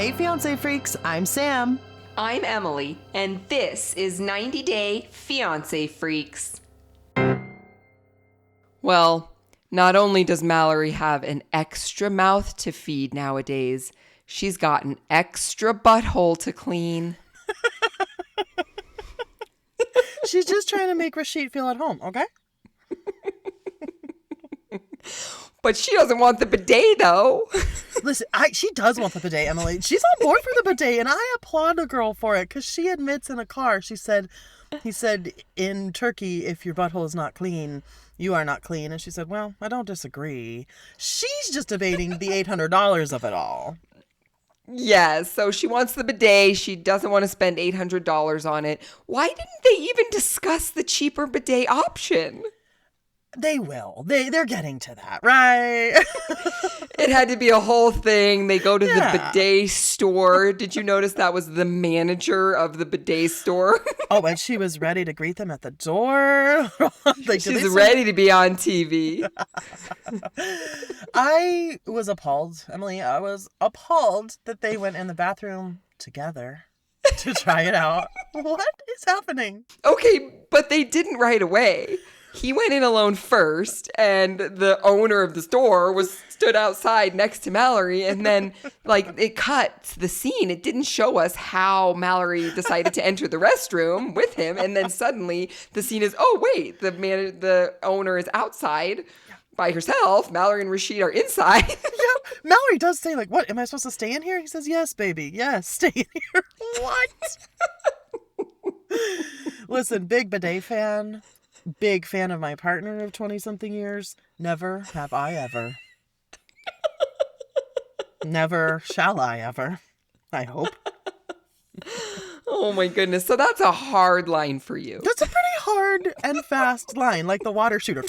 Hey, Fiance freaks, I'm Sam. I'm Emily, and this is 90 Day Fiance Freaks. Well, not only does Mallory have an extra mouth to feed nowadays, she's got an extra butthole to clean. She's just trying to make Rashid feel at home, okay? But she doesn't want the bidet, though. Listen, she does want the bidet, Emily. She's on board for the bidet, and I applaud the girl for it, because she admits in a car, he said, in Turkey, if your butthole is not clean, you are not clean. And she said, well, I don't disagree. She's just debating the $800 of it all. Yes, so she wants the bidet. She doesn't want to spend $800 on it. Why didn't they even discuss the cheaper bidet option? They will. They're getting to that, right? It had to be a whole thing. They go to the bidet store. Did you notice that was the manager of the bidet store? Oh, and she was ready to greet them at the door. She's ready to be on TV. I was appalled, Emily. I was appalled that they went in the bathroom together to try it out. What is happening? Okay, but they didn't right away. He went in alone first, and the owner of the store stood outside next to Mallory, and then, it cut the scene. It didn't show us how Mallory decided to enter the restroom with him, and then suddenly the scene is, oh, wait, the owner is outside by herself. Mallory and Rashid are inside. Yeah, Mallory does say, what, am I supposed to stay in here? He says, yes, baby, yes, stay in here. What? Listen, big bidet fan. Big fan of my partner of 20-something years. Never have I ever. Never shall I ever. I hope. Oh my goodness. So that's a hard line for you. That's a pretty hard and fast line, like the water shooter.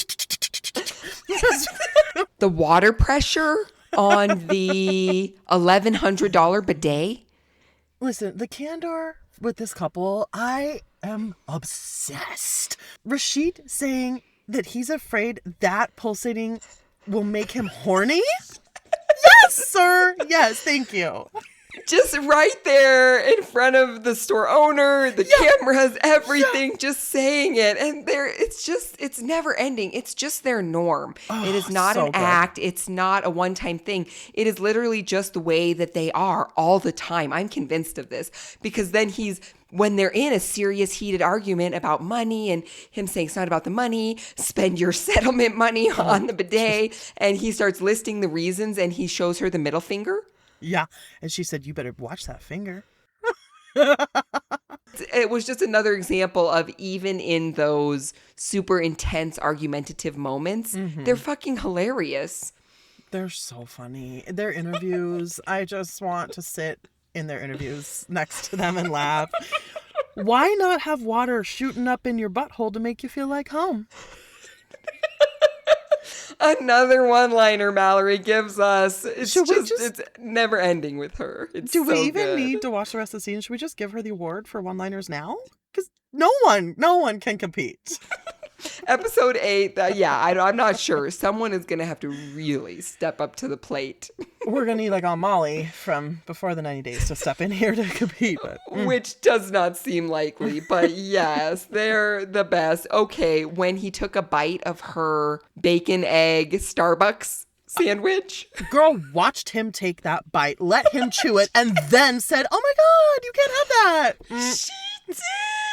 The water pressure on the $1,100 bidet? Listen, the candor with this couple, I am obsessed. Rashid saying that he's afraid that pulsating will make him horny? Yes, sir. Yes, thank you. Just right there in front of the store owner, the cameras, everything, just saying it. And it's never ending. It's just their norm. Oh, it is not an act. It's not a one-time thing. It is literally just the way that they are all the time. I'm convinced of this because then when they're in a serious heated argument about money and him saying it's not about the money, spend your settlement money on the bidet. And he starts listing the reasons and he shows her the middle finger. Yeah. And she said, you better watch that finger. It was just another example of even in those super intense argumentative moments, they're fucking hilarious. They're so funny. Their interviews, I just want to sit in their interviews next to them and laugh. Why not have water shooting up in your butthole to make you feel like home? Another one-liner Mallory gives us. It's never ending with her. Do we even need to watch the rest of the scene? Should we just give her the award for one-liners now? Because no one can compete. Episode 8, I'm not sure. Someone is going to have to really step up to the plate. We're going to need Molly from Before the 90 Days to step in here to compete. Which does not seem likely, but yes, they're the best. Okay, when he took a bite of her bacon egg Starbucks sandwich. Girl watched him take that bite, let him chew it, and then said, oh my God, you can't have that. She did.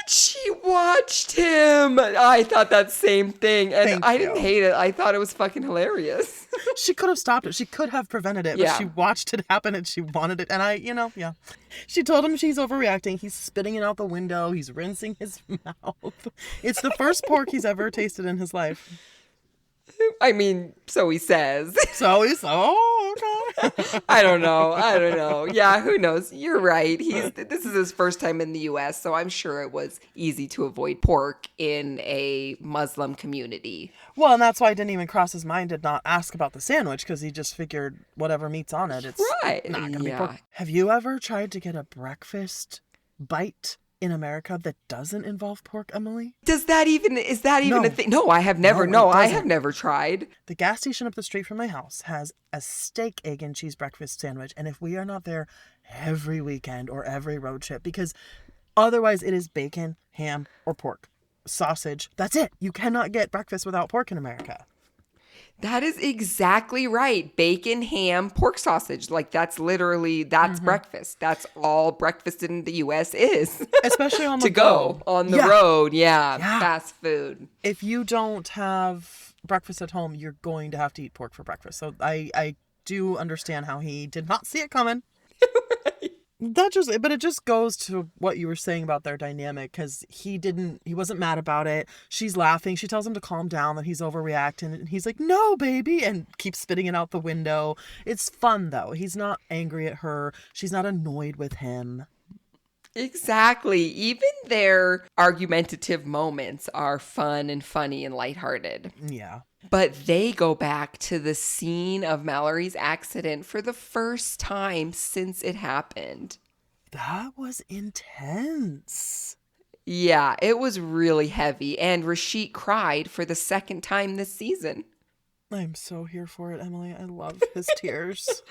She watched him. I thought that same thing. And I didn't hate it. I thought it was fucking hilarious. She could have stopped it. She could have prevented it. But she watched it happen and she wanted it. And She told him she's overreacting. He's spitting it out the window. He's rinsing his mouth. It's the first pork he's ever tasted in his life. I mean, so he says. Okay. I don't know. Yeah, who knows? You're right. This is his first time in the U.S., so I'm sure it was easy to avoid pork in a Muslim community. Well, and that's why it didn't even cross his mind to not ask about the sandwich, because he just figured whatever meat's on it, it's not going to be pork. Have you ever tried to get a breakfast bite in America that doesn't involve pork, Emily? Is that even No. a thing? No, I have never. No, it I have doesn't. never tried. The gas station up the street from my house has a steak, egg, and cheese breakfast sandwich. And if we are not there every weekend or every road trip, because otherwise it is bacon, ham, or pork. Sausage. That's it. You cannot get breakfast without pork in America. That is exactly right. Bacon, ham, pork sausage. Like that's breakfast. That's all breakfast in the US is. Especially on the to go on the road. Yeah. Fast food. If you don't have breakfast at home, you're going to have to eat pork for breakfast. So I do understand how he did not see it coming. But it just goes to what you were saying about their dynamic, because he wasn't mad about it. She's laughing. She tells him to calm down, that he's overreacting. And he's like, no, baby, and keeps spitting it out the window. It's fun, though. He's not angry at her. She's not annoyed with him. Exactly. Even their argumentative moments are fun and funny and lighthearted. Yeah. But they go back to the scene of Mallory's accident for the first time since it happened. That was intense. Yeah, it was really heavy. And Rashid cried for the second time this season. I'm so here for it, Emily. I love his tears.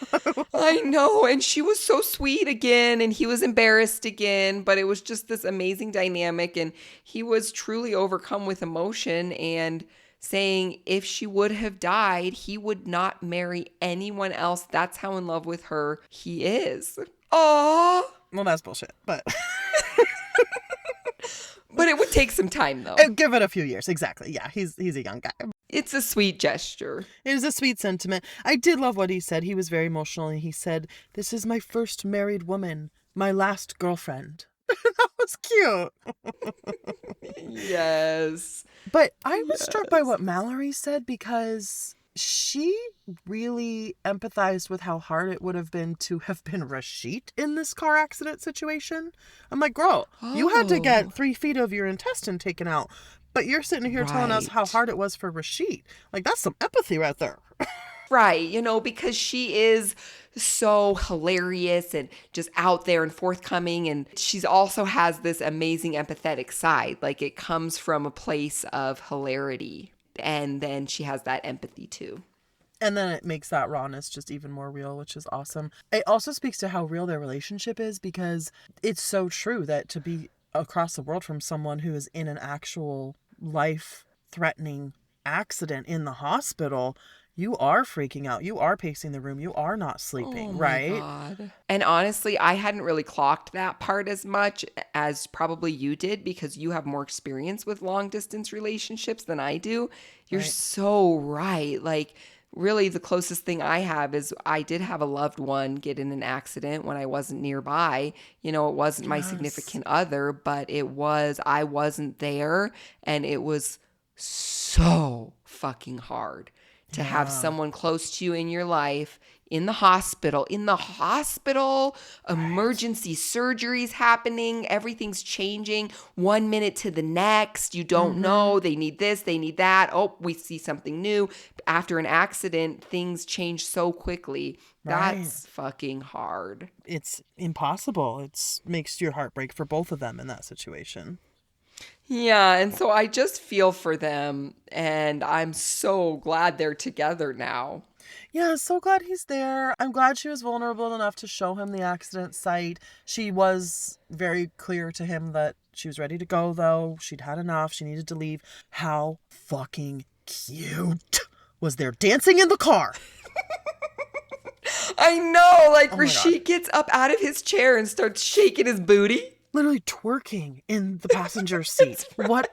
I know. And she was so sweet again. And he was embarrassed again. But it was just this amazing dynamic. And he was truly overcome with emotion and saying if she would have died, he would not marry anyone else. That's how in love with her he is. Aww. Well, that's bullshit, but... But it would take some time, though. Give it a few years. Exactly. Yeah, he's a young guy. It's a sweet gesture. It was a sweet sentiment. I did love what he said. He was very emotional, and he said, "This is my first married woman, my last girlfriend." That was cute. Yes. But I was struck by what Mallory said, because she really empathized with how hard it would have been to have been Rashid in this car accident situation. I'm like, girl, you had to get 3 feet of your intestine taken out, but you're sitting here telling us how hard it was for Rashid. Like, that's some empathy right there. Right, because she is so hilarious and just out there and forthcoming, and she's also has this amazing empathetic side. Like, it comes from a place of hilarity, and then she has that empathy too. And then it makes that rawness just even more real, which is awesome. It also speaks to how real their relationship is, because it's so true that to be across the world from someone who is in an actual life-threatening accident in the hospital, you are freaking out. You are pacing the room. You are not sleeping, right? God. And honestly, I hadn't really clocked that part as much as probably you did, because you have more experience with long distance relationships than I do. You're so right. Like, really, the closest thing I have is I did have a loved one get in an accident when I wasn't nearby. It wasn't my significant other, but I wasn't there, and it was so fucking hard to have someone close to you in your life in the hospital, emergency surgeries happening, everything's changing 1 minute to the next. You don't know, they need this, they need that. Oh, we see something new. After an accident, things change so quickly. That's fucking hard. It's impossible. It makes your heart break for both of them in that situation. Yeah, and so I just feel for them, and I'm so glad they're together now. Yeah, so glad he's there. I'm glad she was vulnerable enough to show him the accident site. She was very clear to him that she was ready to go, though. She'd had enough. She needed to leave. How fucking cute was their dancing in the car? I know, like Rashid gets up out of his chair and starts shaking his booty. Literally twerking in the passenger seat. What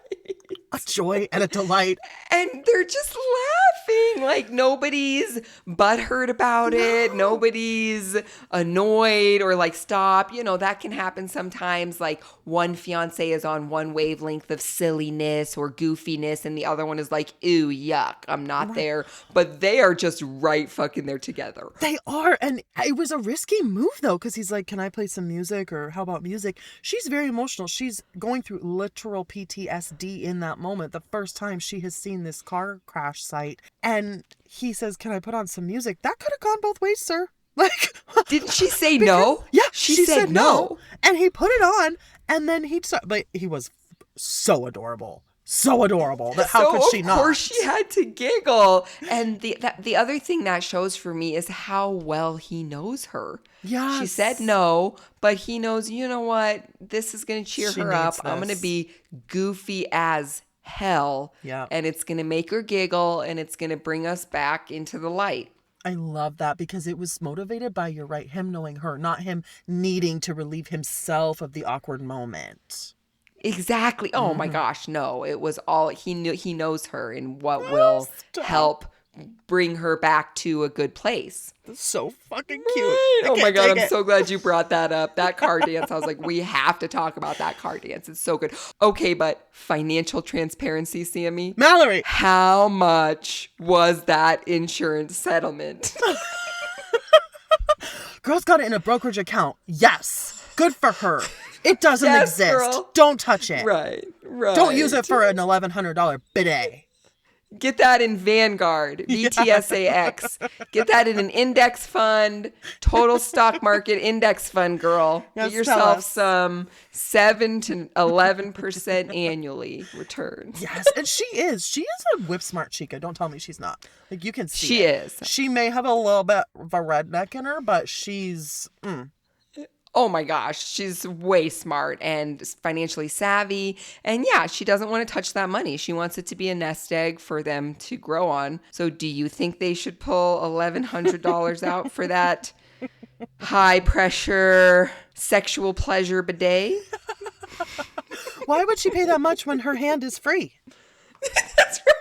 a joy and a delight. And they're just laughing. Like, nobody's butthurt about it. Nobody's annoyed or like, stop. That can happen sometimes. Like, one fiance is on one wavelength of silliness or goofiness, and the other one is like, ew, yuck, I'm not there. But they are just right fucking there together. They are. And it was a risky move, though, because he's like, can I play some music? Or how about music? She's very emotional. She's going through literal PTSD in that moment. The first time she has seen this car crash site. And he says, can I put on some music? That could have gone both ways, sir. Like, didn't she say no? Yeah, she said no. And he put it on, And then but he was so adorable. So adorable. That how could she not? Of course she had to giggle. And the other thing that shows for me is how well he knows her. Yes. She said no, but he knows, you know what? This is going to cheer her up. I'm going to be goofy as hell. Yeah. And it's going to make her giggle, and it's going to bring us back into the light. I love that because it was motivated by, you're right, him knowing her, not him needing to relieve himself of the awkward moment. Exactly. Oh my gosh, no. It was all he knew. He knows her and what will help bring her back to a good place. That's so fucking cute. Oh my God, I'm so glad you brought that up. That car dance, I was like, we have to talk about that car dance. It's so good. Okay, but financial transparency, Sammy. Mallory. How much was that insurance settlement? Girl's got it in a brokerage account. Yes. Good for her. It doesn't exist. Girl. Don't touch it. Right. Don't use it for an $1,100 bidet. Get that in Vanguard, VTSAX. Get that in an index fund, total stock market index fund, girl. Yes, get yourself some 7 to 11% annually returns. Yes, and she is a whip smart chica. Don't tell me she's not. Like, you can see she it. is. She may have a little bit of a redneck in her, but she's Oh my gosh, she's way smart and financially savvy. And yeah, she doesn't want to touch that money. She wants it to be a nest egg for them to grow on. So do you think they should pull $1,100 out for that high pressure sexual pleasure bidet? Why would she pay that much when her hand is free? That's right.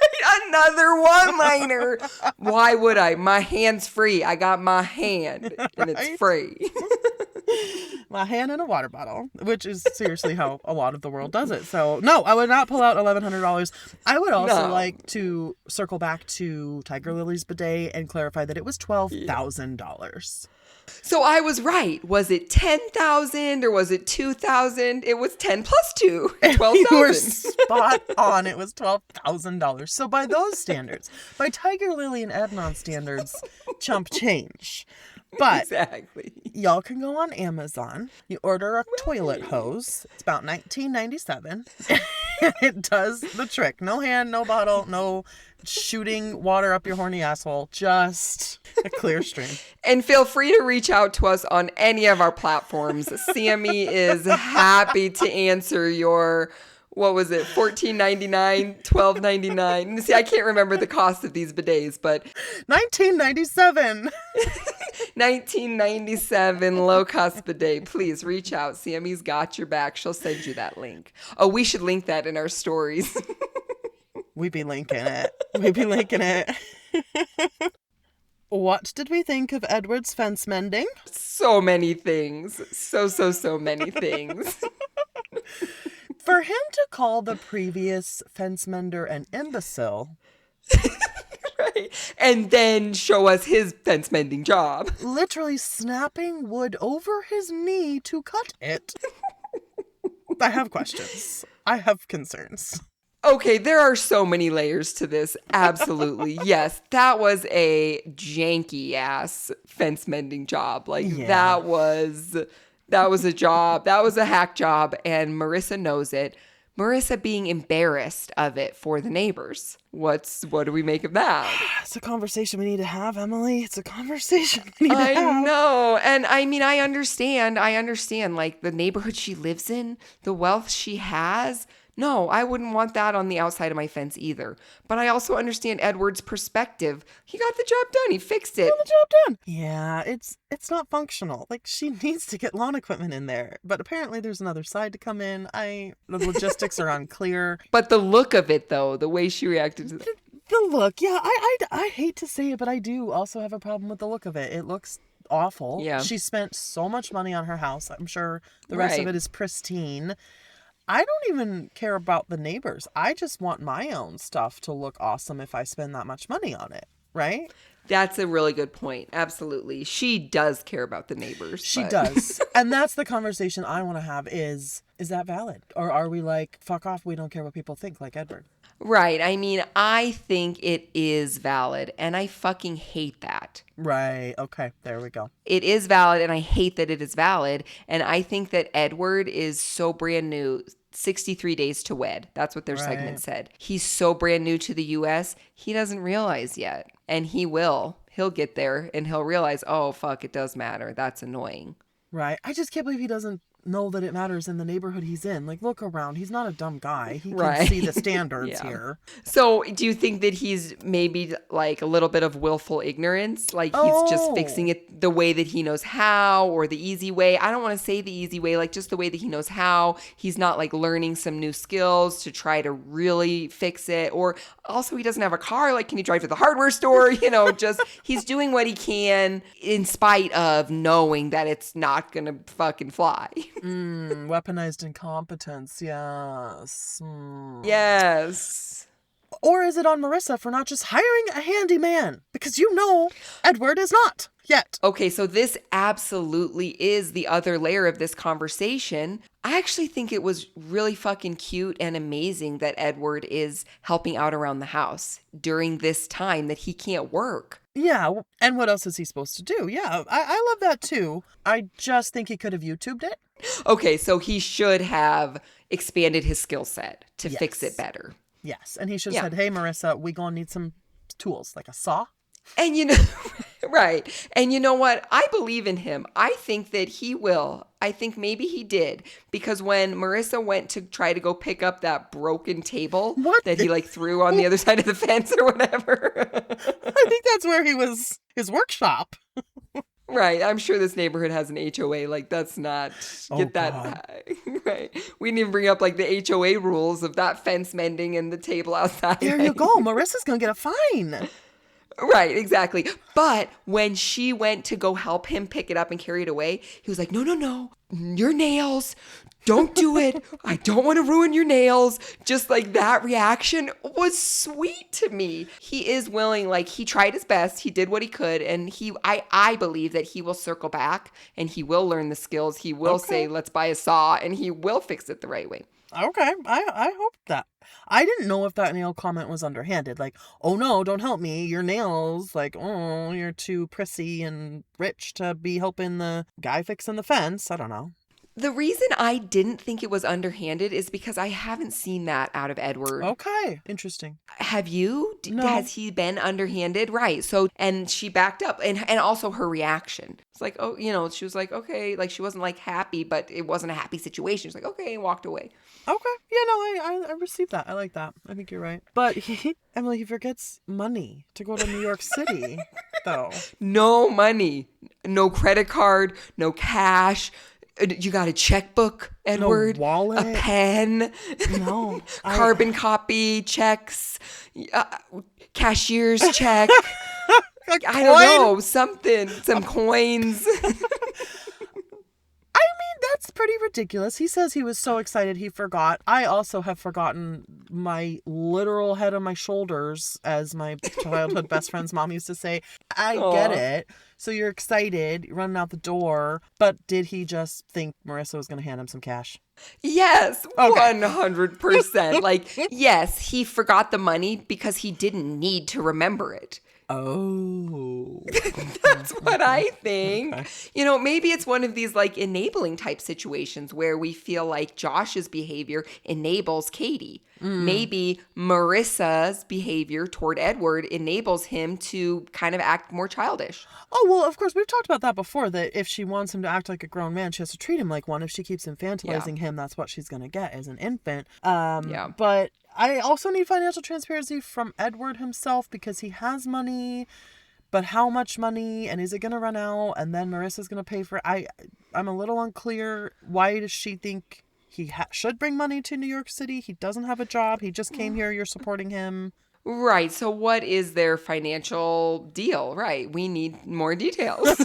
Another one-liner. Why would I? My hand's free. I got my hand and it's free. My hand in a water bottle, which is seriously how a lot of the world does it. So no, I would not pull out $1,100. I would also like to circle back to Tiger Lily's bidet and clarify that it was $12,000. So I was right. Was it 10,000 or was it 2,000? It was 10 plus 2, 12,000. You were spot on. It was $12,000. So by those standards, by Tiger Lily and Adnan standards, chump change. But exactly. Y'all can go on Amazon. You order a toilet hose. It's about $19.97. It does the trick. No hand, no bottle, no shooting water up your horny asshole. Just a clear stream. And feel free to reach out to us on any of our platforms. Sammy is happy to answer your... What was it? $14.99, $12.99. See, I can't remember the cost of these bidets, but $19.97. $19.97 low-cost bidet. Please reach out. Sammy's got your back. She'll send you that link. Oh, we should link that in our stories. We be linking it. What did we think of Edward's fence mending? So many things. So many things. For him to call the previous fence mender an imbecile. Right. And then show us his fence mending job. Literally snapping wood over his knee to cut it. I have questions. I have concerns. Okay, there are so many layers to this. Absolutely. Yes, that was a janky ass fence mending job. Like that was a job. That was a hack job, and Marissa knows it. Marissa being embarrassed of it for the neighbors. What do we make of that? It's a conversation we need to have, Emily. It's a conversation we need to have. I know. And I mean, I understand like the neighborhood she lives in, the wealth she has. No, I wouldn't want that on the outside of my fence either. But I also understand Edward's perspective. He got the job done. He fixed it. Got the job done. Yeah, it's not functional. Like, she needs to get lawn equipment in there. But apparently there's another side to come in. The logistics are unclear. But the look of it, though, the way she reacted to the look, yeah, I hate to say it, but I do also have a problem with the look of it. It looks awful. Yeah. She spent so much money on her house. I'm sure the rest of it is pristine. I don't even care about the neighbors. I just want my own stuff to look awesome if I spend that much money on it, right? That's a really good point. Absolutely. She does care about the neighbors. She does. And that's the conversation I want to have is that valid? Or are we like, fuck off, we don't care what people think, like Edward? Right. I mean, I think it is valid, and I fucking hate that. Right. Okay. There we go. It is valid, and I hate that it is valid. And I think that Edward is so brand new. 63 days to wed. That's what their segment Right. said. He's so brand new to the US, he doesn't realize yet. And he will. He'll get there and he'll realize, oh, fuck, it does matter. That's annoying. Right. I just can't believe he doesn't know that it matters in the neighborhood he's in. Like, look around. He's not a dumb guy. He can Right. see the standards Yeah. here. So do you think that he's maybe like a little bit of willful ignorance? Like he's just fixing it the way that he knows how, or the easy way? I don't want to say the easy way, like just the way that he knows how. He's not like learning some new skills to try to really fix it. Or also he doesn't have a car. Like, can he drive to the hardware store? Just he's doing what he can in spite of knowing that it's not going to fucking fly. Weaponized incompetence. Yes. Yes. Or is it on Marissa for not just hiring a handyman? Because Edward is not yet. Okay, so this absolutely is the other layer of this conversation. I actually think it was really fucking cute and amazing that Edward is helping out around the house during this time that he can't work. Yeah, and what else is he supposed to do? Yeah, I love that too. I just think he could have YouTubed it. Okay, so he should have expanded his skill set to fix it better. Yes, and he should have said, hey, Marissa, we gonna need some tools, like a saw. And right. And you know what? I believe in him. I think that he will. I think maybe he did. Because when Marissa went to try to go pick up that broken table that he threw on the other side of the fence or whatever. I think that's where he was, his workshop. Right. I'm sure this neighborhood has an HOA. Like, that's not, get that high. Right. We didn't even bring up like the HOA rules of that fence mending and the table outside. There you go. Marissa's going to get a fine. Right, exactly. But when she went to go help him pick it up and carry it away, he was like, no, your nails, don't do it. I don't want to ruin your nails. Just like that reaction was sweet to me. He is willing, like he tried his best. He did what he could. And I believe that he will circle back and he will learn the skills. He will say, let's buy a saw, and he will fix it the right way. Okay, I hope that. I didn't know if that nail comment was underhanded. Like, oh no, don't help me. Your nails, like, oh, you're too prissy and rich to be helping the guy fixing the fence. I don't know. The reason I didn't think it was underhanded is because I haven't seen that out of Edward. Okay, interesting. Have you? No. Has he been underhanded? Right. So, and she backed up, and also her reaction. It's like, oh, she was like, okay, like she wasn't like happy, but it wasn't a happy situation. She's like, okay, and walked away. Okay. Yeah, no, I received that. I like that. I think you're right. But Emily, he forgets money to go to New York City, though. No money, no credit card, no cash. You got a checkbook, Edward? No wallet? A pen? No. Carbon copy, checks, cashier's check. I don't know, something, some coins. That's pretty ridiculous. He says he was so excited he forgot. I also have forgotten my literal head on my shoulders, as my childhood best friend's mom used to say. I get it. So you're excited, you're running out the door, but did he just think Marissa was going to hand him some cash? Yes, Okay. 100%. Like, yes, he forgot the money because he didn't need to remember it. Oh. That's what I think. Okay. Maybe it's one of these like enabling type situations where we feel like Josh's behavior enables Katie. Maybe Marissa's behavior toward Edward enables him to kind of act more childish. Oh, well, of course, we've talked about that before, that if she wants him to act like a grown man, she has to treat him like one. If she keeps infantilizing him, that's what she's going to get as an infant. But I also need financial transparency from Edward himself, because he has money, but how much money, and is it going to run out, and then Marissa's going to pay for it? I'm a little unclear. Why does she think he should bring money to New York City? He doesn't have a job. He just came here. You're supporting him. Right. So what is their financial deal? Right. We need more details.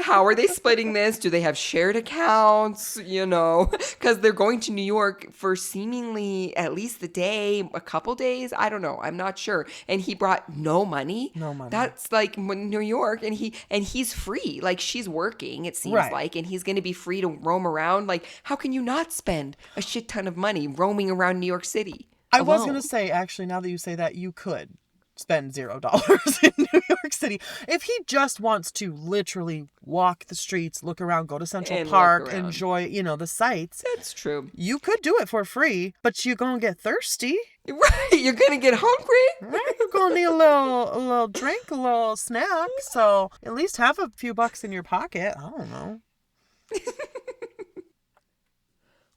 How are they splitting this? Do they have shared accounts? Because they're going to New York for seemingly at least a day, a couple days. I don't know. I'm not sure. And he brought no money. No money. That's like New York, and he's free. Like, she's working, it seems like, and he's going to be free to roam around. Like, how can you not spend a shit ton of money roaming around New York City? I was going to say, actually, now that you say that, you could spend $0 in New York City. If he just wants to literally walk the streets, look around, go to Central Park, enjoy, the sights. That's true. You could do it for free, but you're going to get thirsty. Right. You're going to get hungry. Right. You're going to need a little drink, a little snack. So at least have a few bucks in your pocket. I don't know.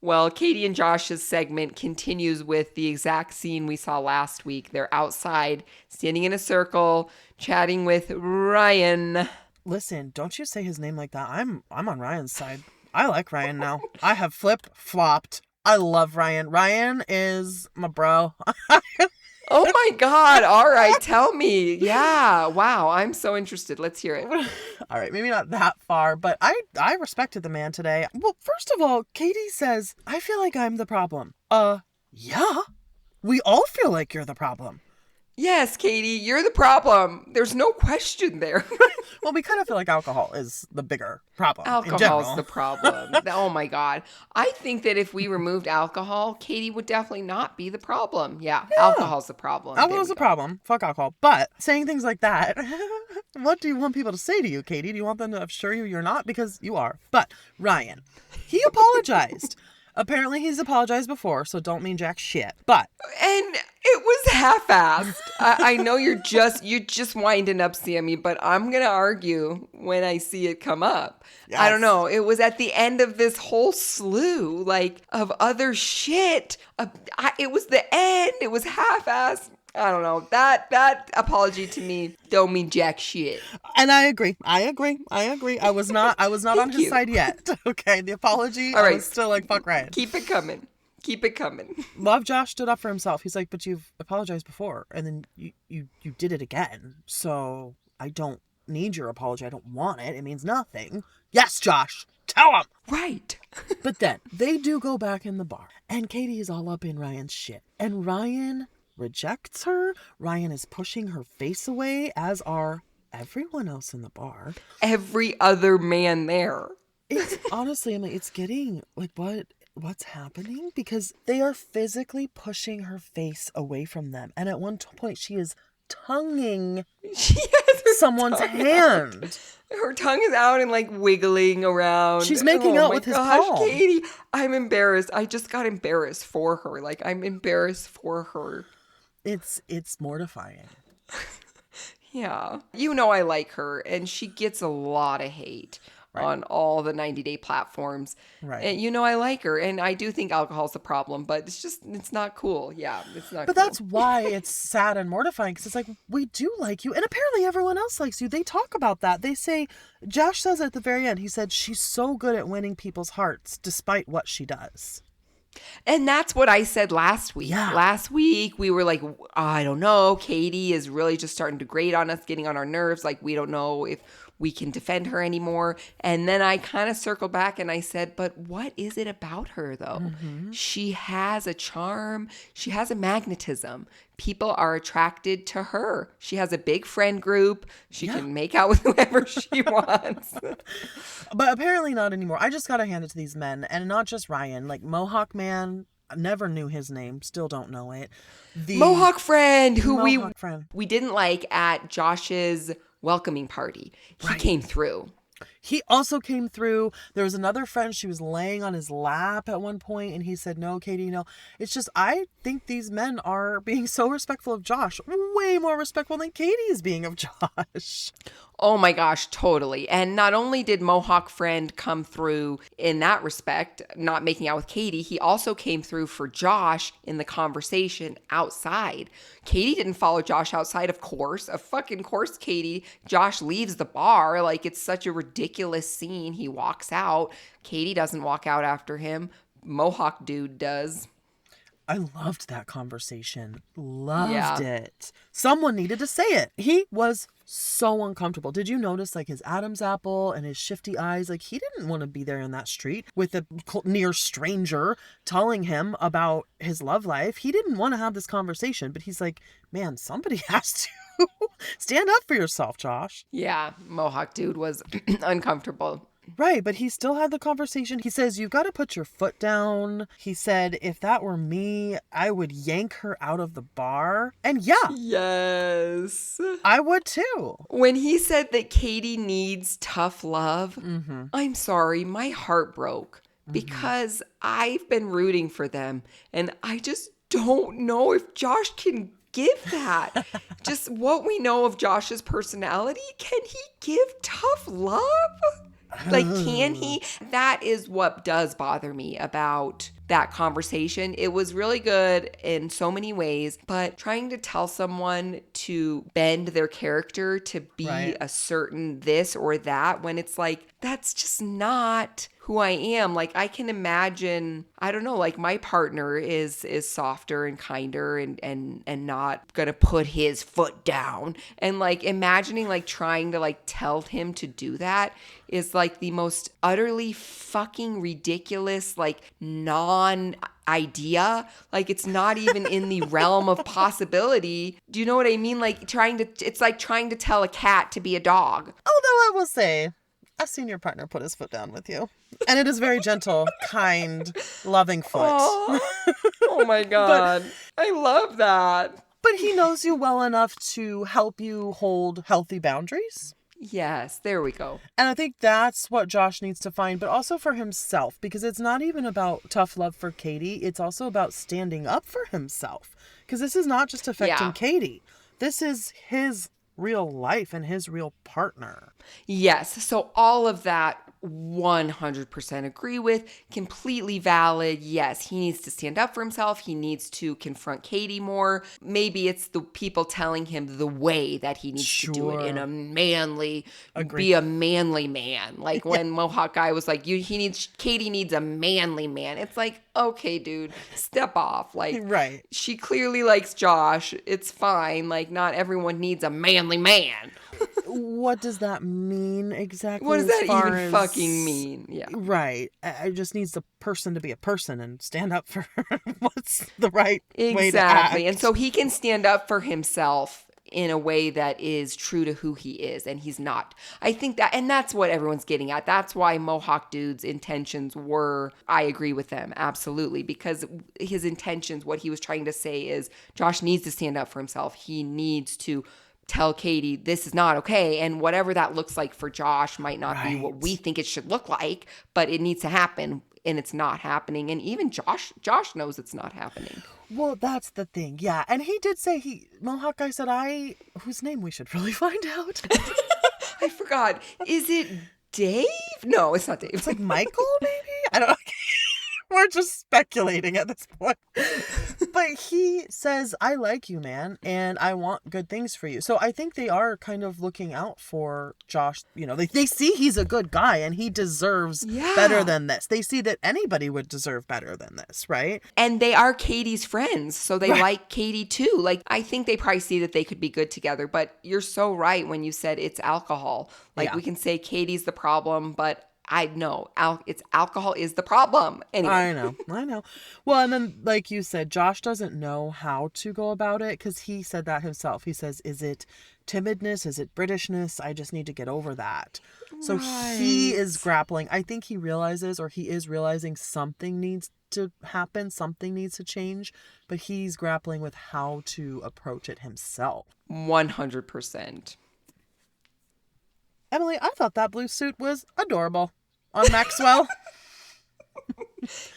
Well, Katie and Josh's segment continues with the exact scene we saw last week. They're outside, standing in a circle, chatting with Ryan. Listen, don't you say his name like that. I'm on Ryan's side. I like Ryan now. I have flip-flopped. I love Ryan. Ryan is my bro. Oh my God. All right. Tell me. Yeah. Wow. I'm so interested. Let's hear it. All right. Maybe not that far, but I respected the man today. Well, first of all, Katie says, I feel like I'm the problem. Yeah. We all feel like you're the problem. Yes, Katie, you're the problem. There's no question there. Well, we kind of feel like alcohol is the bigger problem. Alcohol's the problem. Oh my God. I think that if we removed alcohol, Katie would definitely not be the problem. Yeah. Alcohol's the problem. Alcohol's the problem. Fuck alcohol. But saying things like that, what do you want people to say to you, Katie? Do you want them to assure you you're not? Because you are. But Ryan, he apologized. Apparently he's apologized before, so don't mean jack shit. But and it was half-assed. I know you're just winding up, Sammy, but I'm gonna argue when I see it come up. Yes. I don't know. It was at the end of this whole slew, of other shit. It was the end. It was half-assed. I don't know. That apology to me don't mean jack shit. And I agree. I was not on his side yet. Okay, the apology. All right. I was still like, fuck Ryan. Keep it coming. Love Josh stood up for himself. He's like, but you've apologized before, and then you did it again. So I don't need your apology. I don't want it. It means nothing. Yes, Josh. Tell him. Right. But then they do go back in the bar, and Katie is all up in Ryan's shit, and Ryan rejects her. Ryan is pushing her face away, as are everyone else in the bar. Every other man there. It's honestly, Emily, it's getting what's happening? Because they are physically pushing her face away from them. And at one point she is tonguing someone's hand. Out. Her tongue is out and wiggling around. She's making out with his palm. Katie, I'm embarrassed. I just got embarrassed for her. I'm embarrassed for her. It's mortifying. Yeah. I like her, and she gets a lot of hate on all the 90-day platforms. Right. And I like her, and I do think alcohol's a problem, but it's not cool. Yeah, it's not But cool. That's why it's sad and mortifying, because it's we do like you, and apparently everyone else likes you. They talk about that. They say, Josh says at the very end, he said, she's so good at winning people's hearts despite what she does. And that's what I said last week. Yeah. Last week, we were like, I don't know. Katie is really just starting to grate on us, getting on our nerves. We don't know if we can defend her anymore. And then I kind of circled back and I said, but what is it about her, though? Mm-hmm. She has a charm. She has a magnetism. People are attracted to her. She has a big friend group. She can make out with whoever she wants. But apparently not anymore. I just got to hand it to these men. And not just Ryan. Mohawk Man, I never knew his name. Still don't know it. The Mohawk friend who we didn't like at Josh's welcoming party. He came through. He also came through. There was another friend. She was laying on his lap at one point, and he said, no, Katie, no. It's just, I think these men are being so respectful of Josh. Way more respectful than Katie is being of Josh. Oh my gosh, totally. And not only did Mohawk friend come through in that respect, not making out with Katie, he also came through for Josh in the conversation outside. Katie didn't follow Josh outside, of course. Of fucking course, Katie. Josh leaves the bar. It's such a ridiculous scene. He walks out. Katie doesn't walk out after him. Mohawk dude does. I loved that conversation. Loved it. Someone needed to say it. He was so uncomfortable. Did you notice his Adam's apple and his shifty eyes? He didn't want to be there in that street with a near stranger telling him about his love life. He didn't want to have this conversation, but he's like, man, somebody has to stand up for yourself, Josh. Yeah, Mohawk dude was uncomfortable. Right, but he still had the conversation. He says, "You've got to put your foot down." He said, "If that were me, I would yank her out of the bar." And yeah, Yes. I would too. When he said that Katie needs tough love, I'm sorry, my heart broke because I've been rooting for them and I just don't know if Josh can give that. Just what we know of Josh's personality, can he give tough love? Like, can he? That is what does bother me about that conversation. It was really good in so many ways, but trying to tell someone to bend their character to be Right. a certain this or that, when it's like, that's just not who I am. Like, I can imagine, I don't know, like my partner is softer and kinder and not gonna put his foot down. And like imagining like trying to like tell him to do that is like the most utterly fucking ridiculous, like non idea. Like, it's not even in the realm of possibility. Do you know what I mean? Like it's like trying to tell a cat to be a dog. Although I will say, I've seen your partner put his foot down with you. And it is very gentle, kind, loving foot. Oh my God. I love that. But he knows you well enough to help you hold healthy boundaries. Yes, there we go. And I think that's what Josh needs to find, but also for himself, because it's not even about tough love for Katie. It's also about standing up for himself, because this is not just affecting Katie. This is his real life and his real partner. Yes. So all of that 100% agree with, completely valid. Yes, he needs to stand up for himself. He needs to confront Katie more. Maybe it's the people telling him the way that he needs to do it in a manly, be a manly man. Like when Mohawk guy was like, Katie needs a manly man. It's like, okay, dude, step off. Like, right. She clearly likes Josh. It's fine. Like, not everyone needs a manly man. What does that mean exactly? What does that even fucking mean? Yeah. Right. I just needs the person to be a person and stand up for what's the right way to act. Exactly. And so he can stand up for himself in a way that is true to who he is, and he's not. I think that, and that's what everyone's getting at. That's why Mohawk Dude's intentions were, I agree with them, absolutely, because his intentions, what he was trying to say is Josh needs to stand up for himself. He needs to tell Katie this is not okay, and whatever that looks like for Josh might not be what we think it should look like, but it needs to happen, and it's not happening. And even Josh knows it's not happening. Well, that's the thing. Yeah. And he did say, Mohawk guy said, whose name we should really find out. I forgot. Is it Dave? No, it's not Dave. It's like Michael, maybe? I don't know. We're just speculating at this point. But he says, I like you, man, and I want good things for you. So I think they are kind of looking out for Josh. You know, they see he's a good guy and he deserves better than this. They see that anybody would deserve better than this, right? And they are Katie's friends, so they like Katie too. Like, I think they probably see that they could be good together, but you're so right when you said it's alcohol. Like, we can say Katie's the problem, but I know it's alcohol is the problem. Anyway. I know. Well, and then like you said, Josh doesn't know how to go about it because he said that himself. He says, is it timidness? Is it Britishness? I just need to get over that. So he is grappling. I think he realizes, or he is realizing, something needs to happen. Something needs to change. But he's grappling with how to approach it himself. 100%. Emily, I thought that blue suit was adorable on Maxwell.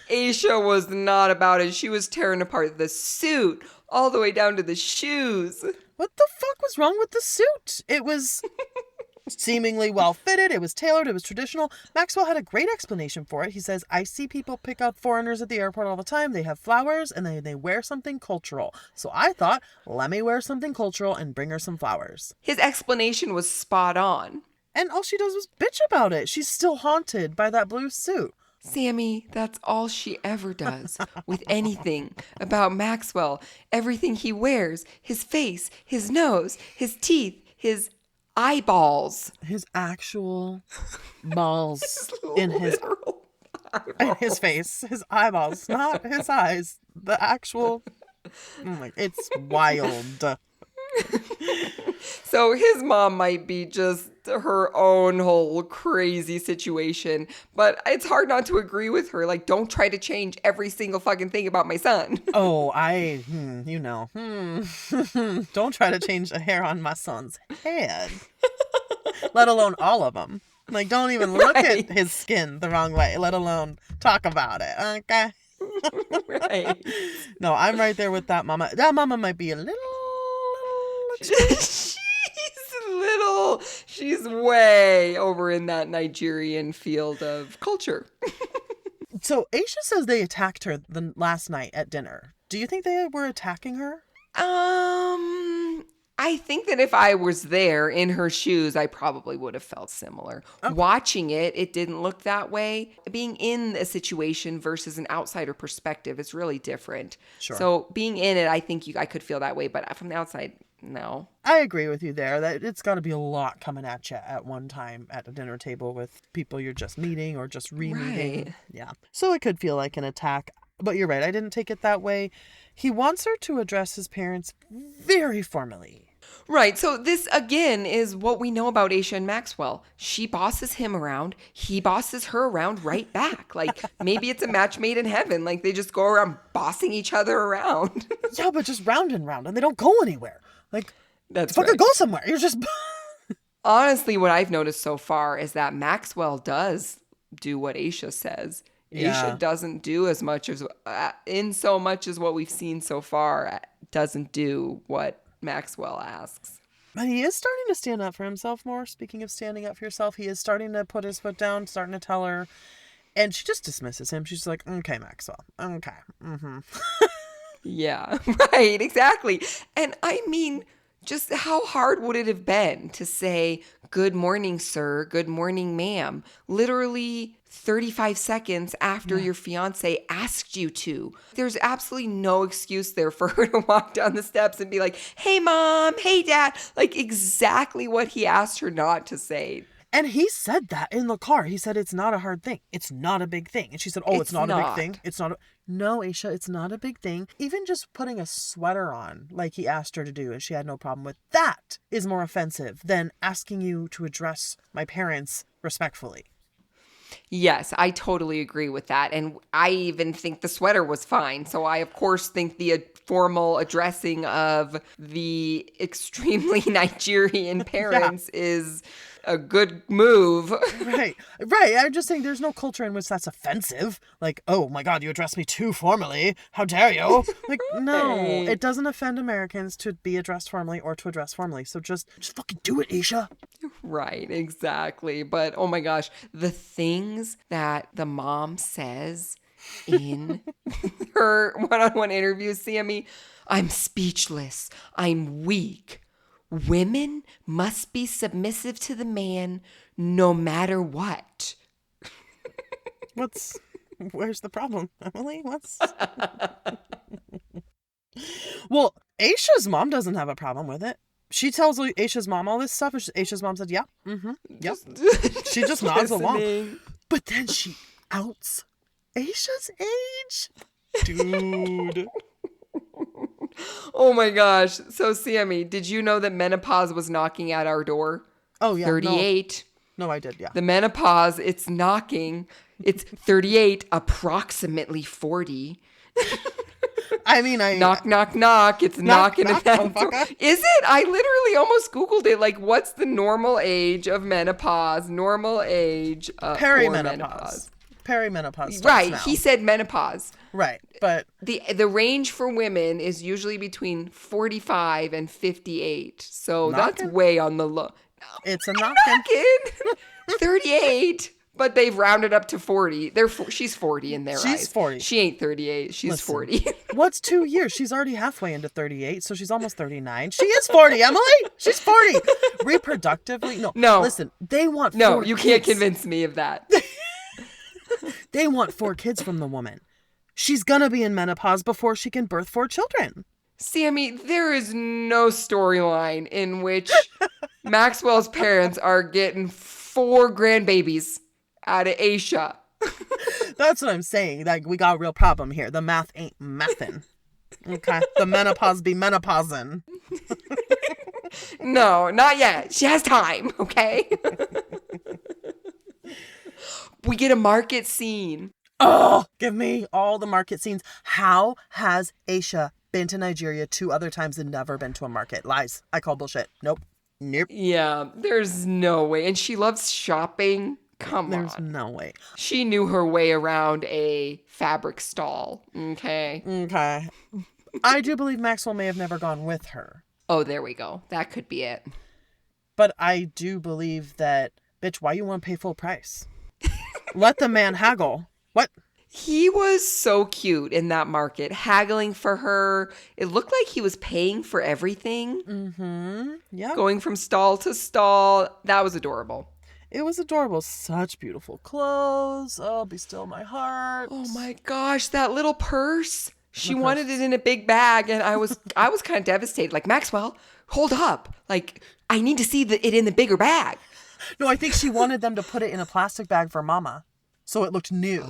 Aisha was not about it. She was tearing apart the suit all the way down to the shoes. What the fuck was wrong with the suit? It was seemingly well fitted. It was tailored. It was traditional. Maxwell had a great explanation for it. He says, I see people pick up foreigners at the airport all the time. They have flowers and they wear something cultural. So I thought, let me wear something cultural and bring her some flowers. His explanation was spot on. And all she does was bitch about it. She's still haunted by that blue suit. Sammy, that's all she ever does with anything about Maxwell. Everything he wears, his face, his nose, his teeth, his eyeballs. His actual balls in his face. His eyeballs, not his eyes. The actual... it's wild. So So his mom might be just her own whole crazy situation, but it's hard not to agree with her. Like, don't try to change every single fucking thing about my son. Oh, don't try to change a hair on my son's head, let alone all of them. Like, don't even look at his skin the wrong way, let alone talk about it, okay? Right. No, I'm right there with that mama. That mama might be a little She's way over in that Nigerian field of culture. So Aisha says they attacked her the last night at dinner. Do you think they were attacking her? I think that if I was there in her shoes, I probably would have felt similar. Okay. Watching it, it didn't look that way. Being in a situation versus an outsider perspective is really different. Sure. So being in it, I think I could feel that way, but from the outside, no. I agree with you there that it's got to be a lot coming at you at one time at a dinner table with people you're just meeting or just re-meeting. Right. Yeah. So it could feel like an attack. But you're right. I didn't take it that way. He wants her to address his parents very formally. Right. So this, again, is what we know about Aisha and Maxwell. She bosses him around. He bosses her around right back. Like, maybe it's a match made in heaven. Like, they just go around bossing each other around. Yeah, but just round and round. And they don't go anywhere. Like, that's fucking go somewhere. You're just... Honestly, what I've noticed so far is that Maxwell does do what Aisha says. Yeah. Aisha doesn't do as much as, in so much as what we've seen so far, doesn't do what Maxwell asks. But he is starting to stand up for himself more. Speaking of standing up for yourself, he is starting to put his foot down, starting to tell her. And she just dismisses him. She's like, okay, Maxwell. Okay. Mm-hmm. Yeah, right, exactly. And I mean, just how hard would it have been to say, good morning, sir, good morning, ma'am, literally 35 seconds after your fiance asked you to? There's absolutely no excuse there for her to walk down the steps and be like, hey, mom, hey, dad, like exactly what he asked her not to say. And he said that in the car. He said, it's not a hard thing. It's not a big thing. And she said, it's not a big thing. It's not. No, Aisha, it's not a big thing. Even just putting a sweater on like he asked her to do and she had no problem with that is more offensive than asking you to address my parents respectfully. Yes, I totally agree with that. And I even think the sweater was fine. So I, of course, think the formal addressing of the extremely Nigerian parents is a good move. Right. I'm just saying there's no culture in which that's offensive. Like, oh my God, you addressed me too formally. How dare you? Like, no, it doesn't offend Americans to be addressed formally or to address formally. So just fucking do it, Aisha. Right, exactly. But oh my gosh, the things that the mom says in her one-on-one interview, Sammy, I'm speechless. I'm weak. Women must be submissive to the man no matter what. Where's the problem, Emily? Well, Aisha's mom doesn't have a problem with it. She tells Aisha's mom all this stuff, and Aisha's mom said, yeah, yep. She just nods along. But then she outs Aisha's age. Dude. Oh my gosh. So, Sammy, did you know that menopause was knocking at our door? Oh, yeah. 38. No, I did, yeah. The menopause, it's knocking. It's 38, approximately 40. I mean, knock, knock, knock. It's knocking at that door. Is it? I literally almost Googled it. Like, what's the normal age of menopause? Normal age perimenopause. Perimenopause. Right. Now. He said menopause. Right. But the range for women is usually between 45 and 58. So that's way on the low. It's a knockin'. 38. But they've rounded up to 40. She's 40 in their eyes. She's 40. She ain't 38. She's 40. What's 2 years? She's already halfway into 38, so she's almost 39. She is 40, Emily. She's 40. Reproductively, no. Listen, they want 4 No, you kids. can't convince me of that. They want 4 kids from the woman. She's gonna be in menopause before she can birth 4 children. Sammy, there is no storyline in which Maxwell's parents are getting 4 grandbabies out of Aisha. That's what I'm saying. Like, we got a real problem here. The math ain't mathin'. Okay? The menopause be menopausing. No, not yet. She has time, okay? We get a market scene. Oh, give me all the market scenes. How has Aisha been to Nigeria 2 other times and never been to a market? Lies. I call bullshit. Nope. Nope. Yeah, there's no way. And she loves shopping. Come There's on. no way. She knew her way around a fabric stall. Okay. Okay. I do believe Maxwell may have never gone with her. Oh, there we go. That could be it. But I do believe that, bitch, why you want to pay full price? Let the man haggle. What? He was so cute in that market, haggling for her. It looked like he was paying for everything. Mm-hmm. Yeah. Going from stall to stall. That was adorable. It was adorable. Such beautiful clothes. Oh, be still my heart. Oh my gosh, that little purse. She wanted it in a big bag, and I was kind of devastated. Like, Maxwell, hold up. Like, I need to see it in the bigger bag. No, I think she wanted them to put it in a plastic bag for Mama. So it looked new.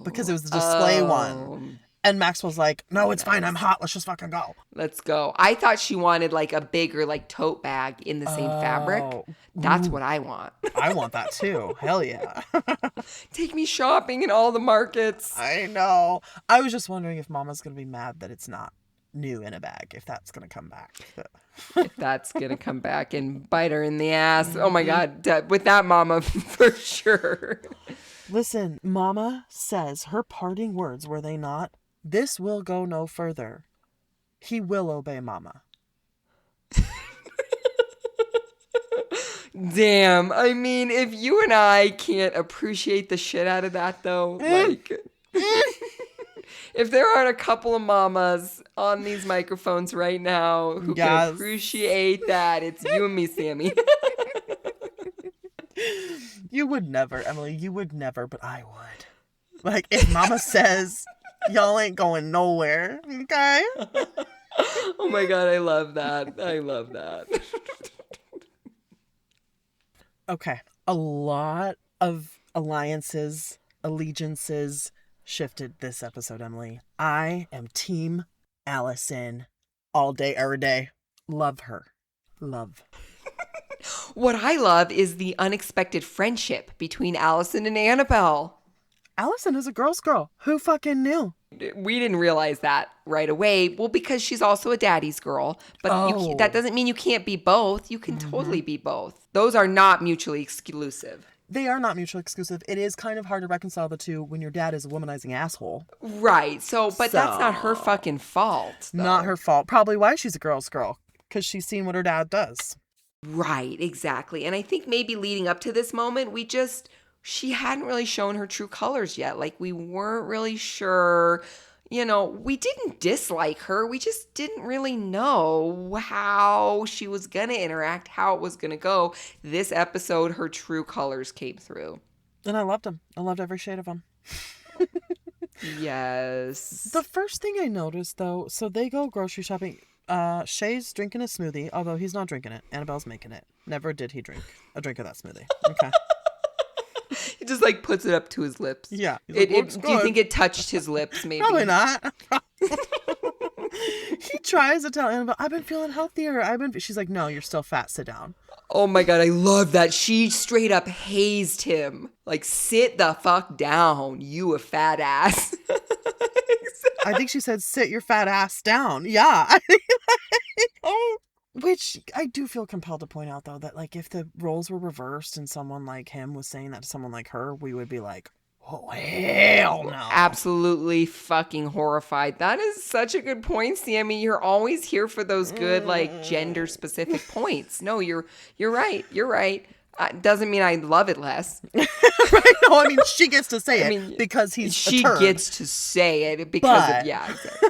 Because it was the display one. And Maxwell's like, no, it's fine. I'm hot. Let's just fucking go. Let's go. I thought she wanted like a bigger like tote bag in the same fabric. That's what I want. I want that too. Hell yeah. Take me shopping in all the markets. I know. I was just wondering if Mama's going to be mad that it's not new in a bag, if that's going to come back. If that's going to come back and bite her in the ass. Oh my God. With that Mama, for sure. Listen, Mama says her parting words, were they not? This will go no further. He will obey Mama. Damn. I mean, if you and I can't appreciate the shit out of that, though, like, if there aren't a couple of mamas on these microphones right now who can appreciate that, it's you and me, Sammy. You would never, Emily. You would never, but I would. Like, if Mama says, y'all ain't going nowhere, okay? Oh my God, I love that. I love that. Okay. A lot of alliances, allegiances shifted this episode, Emily. I am Team Allison all day, every day. Love her. Love. What I love is the unexpected friendship between Allison and Annabelle. Allison is a girl's girl. Who fucking knew? We didn't realize that right away. Well, because she's also a daddy's girl. But that doesn't mean you can't be both. You can totally be both. Those are not mutually exclusive. They are not mutually exclusive. It is kind of hard to reconcile the two when your dad is a womanizing asshole. Right. But that's not her fucking fault. Though. Not her fault. Probably why she's a girl's girl. Because she's seen what her dad does. Right, exactly. And I think maybe leading up to this moment, she hadn't really shown her true colors yet. Like, we weren't really sure, we didn't dislike her. We just didn't really know how she was going to interact, how it was going to go. This episode, her true colors came through. And I loved them. I loved every shade of them. Yes. The first thing I noticed, though, so they go grocery shopping. Shay's drinking a smoothie, although he's not drinking it. Annabelle's making it. Never did he drink a drink of that smoothie. Okay. He just like puts it up to his lips. Yeah. Do you think it touched his lips maybe? Probably not. He tries to tell Annabelle, I've been feeling healthier. She's like, no, you're still fat. Sit down. Oh my God, I love that. She straight up hazed him. Like, sit the fuck down, you a fat ass. I think she said, sit your fat ass down. Yeah. Which I do feel compelled to point out, though, that, like, if the roles were reversed and someone like him was saying that to someone like her, we would be like, oh, hell no. Absolutely fucking horrified. That is such a good point, Sammy. You're always here for those good, like, gender-specific points. No, you're right. You're right. Doesn't mean I love it less. Right? No, I mean, she gets to say it because she a turd. gets to say it because of, yeah, exactly.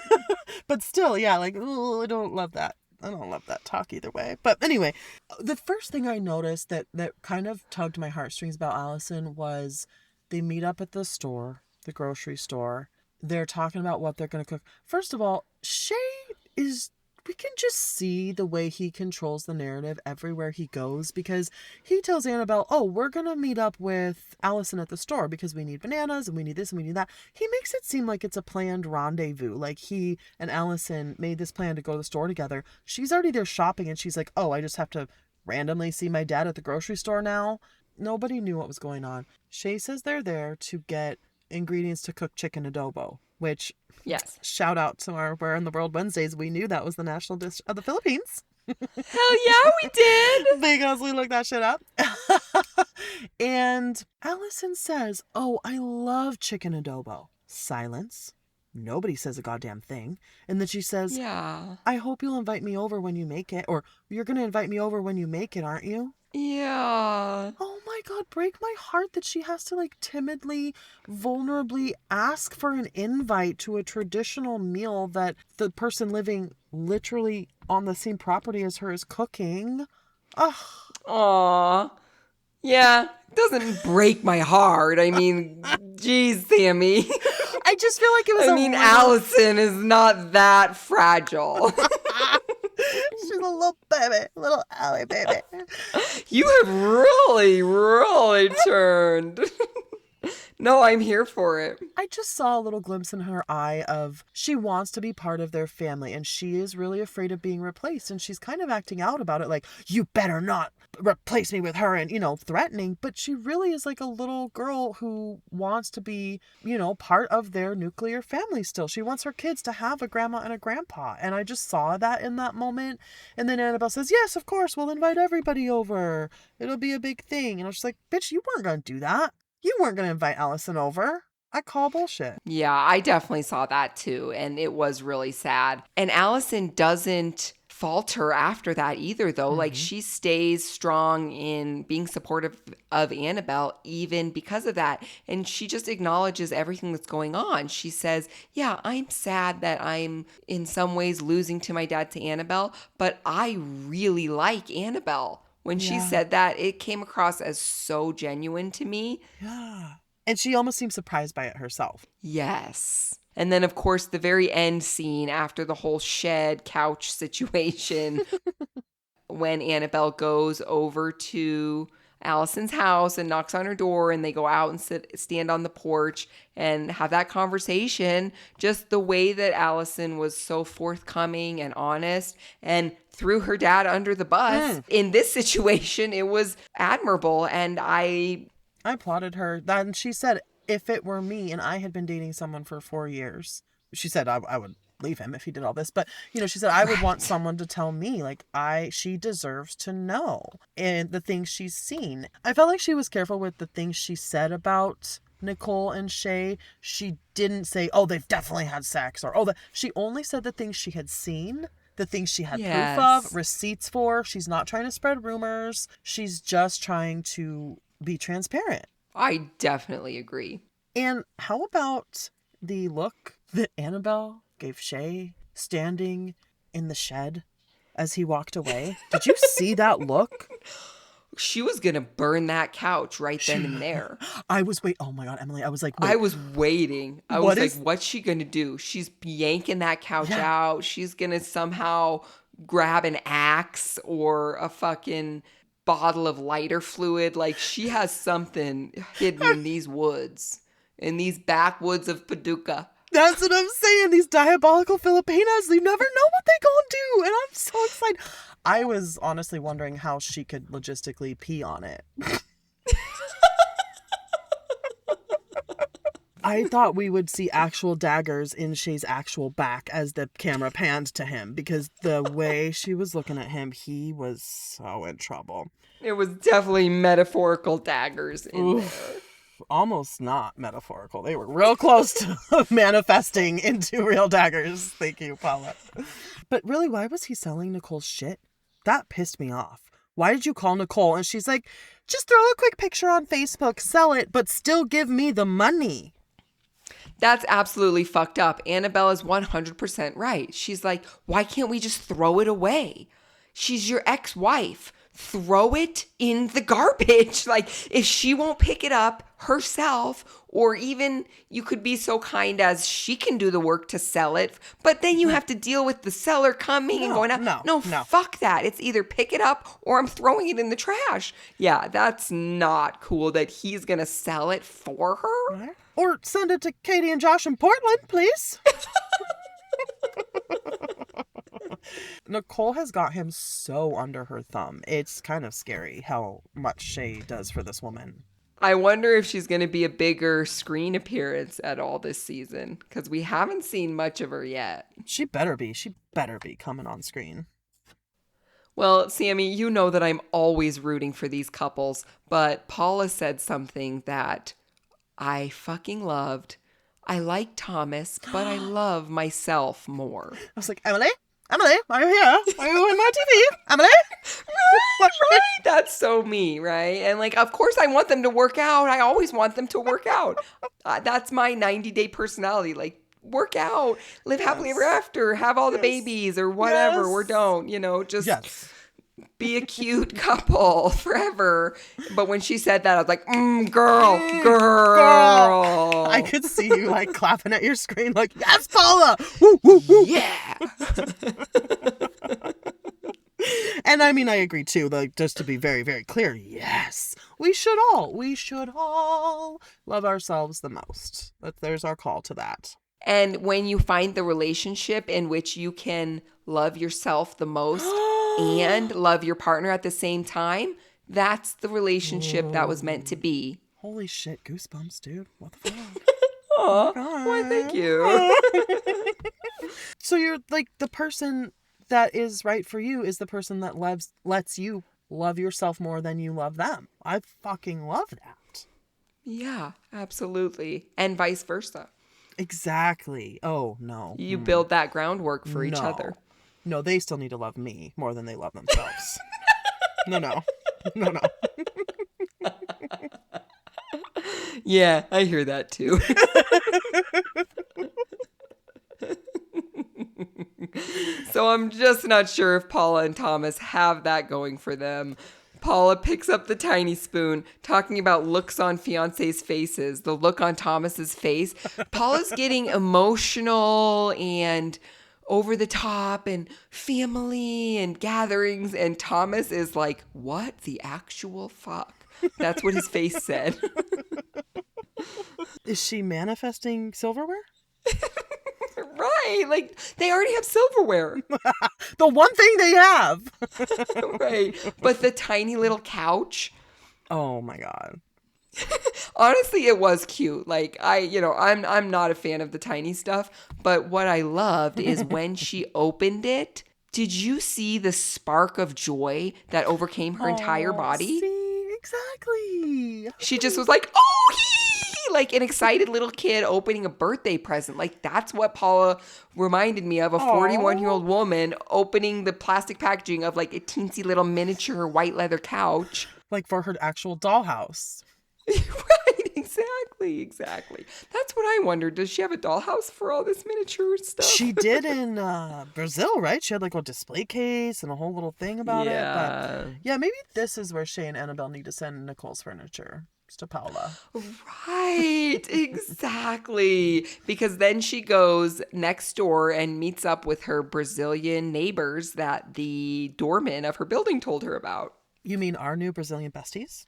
But still, yeah, like, I don't love that. I don't love that talk either way. But anyway, the first thing I noticed that kind of tugged my heartstrings about Allison was they meet up at the store, the grocery store. They're talking about what they're going to cook. First of all, Shay is we can just see the way he controls the narrative everywhere he goes, because he tells Annabelle, oh, we're going to meet up with Allison at the store because we need bananas and we need this and we need that. He makes it seem like it's a planned rendezvous. Like he and Allison made this plan to go to the store together. She's already there shopping and she's like, oh, I just have to randomly see my dad at the grocery store now. Nobody knew what was going on. Shay says they're there to get ingredients to cook chicken adobo, which, yes, shout out to our Where in the World Wednesdays. We knew that was the national dish of the Philippines. Hell yeah, we did. Because we looked that shit up. And Allison says, oh, I love chicken adobo. Silence. Nobody says a goddamn thing. And then she says, yeah, I hope you'll invite me over when you make it. Or you're going to invite me over when you make it, aren't you? yeah. Oh my God, break my heart that she has to like timidly, vulnerably ask for an invite to a traditional meal that the person living literally on the same property as her is cooking. Ugh. Aw. Yeah, doesn't break my heart. I mean, geez, Sammy. I just feel like it was Allison is not that fragile. She's a little baby, little Allie baby. You have really, really turned. No, I'm here for it. I just saw a little glimpse in her eye of she wants to be part of their family and she is really afraid of being replaced, and she's kind of acting out about it like, you better not replace me with her, and, you know, threatening, but she really is like a little girl who wants to be, you know, part of their nuclear family still. She wants her kids to have a grandma and a grandpa, and I just saw that in that moment. And then Annabelle says, yes, of course, we'll invite everybody over. It'll be a big thing. And I was just like, bitch, you weren't going to do that. You weren't going to invite Allison over. I call bullshit. Yeah, I definitely saw that too. And it was really sad. And Allison doesn't falter after that either, though. Mm-hmm. Like, she stays strong in being supportive of Annabelle even because of that. And she just acknowledges everything that's going on. She says, yeah, I'm sad that I'm in some ways losing to my dad to Annabelle, but I really like Annabelle. When she said that, it came across as so genuine to me. Yeah. And she almost seemed surprised by it herself. Yes. And then, of course, the very end scene after the whole shed couch situation, when Annabelle goes over to Allison's house and knocks on her door, and they go out and stand on the porch and have that conversation. Just the way that Allison was so forthcoming and honest and threw her dad under the bus. In this situation, it was admirable, and I applauded her. Then she said, if it were me and I had been dating someone for 4 years, she said I would leave him if he did all this. But, you know, she said, I would want someone to tell me, like, she deserves to know and the things she's seen. I felt like she was careful with the things she said about Nicole and Shay. She didn't say, oh, they've definitely had sex, or, she only said the things she had seen, the things she had proof of, receipts for. She's not trying to spread rumors. She's just trying to be transparent. I definitely agree. And how about the look that Annabelle gave Shay standing in the shed as he walked away? Did you see that look? She was going to burn that couch right then and there. Oh my God, Emily. I was like, wait. I was waiting. I was like, what's she going to do? She's yanking that couch out. She's going to somehow grab an axe or a fucking bottle of lighter fluid. Like, she has something hidden in these woods, in these backwoods of Paducah. That's what I'm saying. These diabolical Filipinas, you never know what they gonna do. And I'm so excited. I was honestly wondering how she could logistically pee on it. I thought we would see actual daggers in Shay's actual back as the camera panned to him, because the way she was looking at him, he was so in trouble. It was definitely metaphorical daggers in there. Almost not metaphorical. They were real close to manifesting into real daggers. Thank you, Paula. But really, why was he selling Nicole's shit? That pissed me off. Why did you call Nicole? And she's like, just throw a quick picture on Facebook, sell it, but still give me the money. That's absolutely fucked up. Annabelle is 100% right. She's like, why can't we just throw it away? She's your ex-wife. Throw it in the garbage. Like, if she won't pick it up herself, or even you could be so kind as she can do the work to sell it, but then you have to deal with the seller coming and going out. No, fuck that. It's either pick it up or I'm throwing it in the trash. Yeah, that's not cool that he's going to sell it for her. Or send it to Katie and Josh in Portland, please. Nicole has got him so under her thumb. It's kind of scary how much Shay does for this woman. I wonder if she's going to be a bigger screen appearance at all this season, because we haven't seen much of her yet. She better be. She better be coming on screen. Well, Sammy, you know that I'm always rooting for these couples, but Paula said something that I fucking loved. I like Thomas, but I love myself more. I was like, Emily, are you here? Are you in my TV? Emily? Right. That's so me, right? And like, of course I want them to work out. I always want them to work out. That's my 90-day personality. Like, work out, live happily ever after, have all the babies or whatever, or don't, just be a cute couple forever. But when she said that, I was like, girl. I could see you like clapping at your screen like, yes, Paula! Woo, woo, woo. Yeah. And I mean, I agree too, like, just to be very, very clear, yes, we should all love ourselves the most. There's our call to that. And when you find the relationship in which you can love yourself the most and love your partner at the same time, that's the relationship that was meant to be. Holy shit, goosebumps, dude. What the fuck? Aw, why, thank you. So you're like, the person that is right for you is the person that lets you love yourself more than you love them. I fucking love that. Yeah, absolutely. And vice versa. Exactly. Oh, no. You build that groundwork for each other. No, they still need to love me more than they love themselves. No. Yeah, I hear that too. So I'm just not sure if Paula and Thomas have that going for them. Paula picks up the tiny spoon, talking about looks on fiancés' faces, the look on Thomas's face. Paula's getting emotional and over the top and family and gatherings, and Thomas is like, what the actual fuck? That's what his face said. Is she manifesting silverware? Right. Like, they already have silverware. The one thing they have. Right. But the tiny little couch. Oh my God. Honestly, it was cute. Like, I'm not a fan of the tiny stuff, but what I loved is when she opened it, did you see the spark of joy that overcame her entire body? See, exactly. She just was like, oh, like an excited little kid opening a birthday present. Like, that's what Paula reminded me of, a 41-year-old woman opening the plastic packaging of like a teensy little miniature white leather couch. Like for her actual dollhouse. Right, exactly. That's what I wondered. Does she have a dollhouse for all this miniature stuff? She did in Brazil, right? She had like a display case and a whole little thing about it. But yeah, maybe this is where Shay and Annabelle need to send Nicole's furniture to Paula. Right, exactly. Because then she goes next door and meets up with her Brazilian neighbors that the doorman of her building told her about. You mean our new Brazilian besties?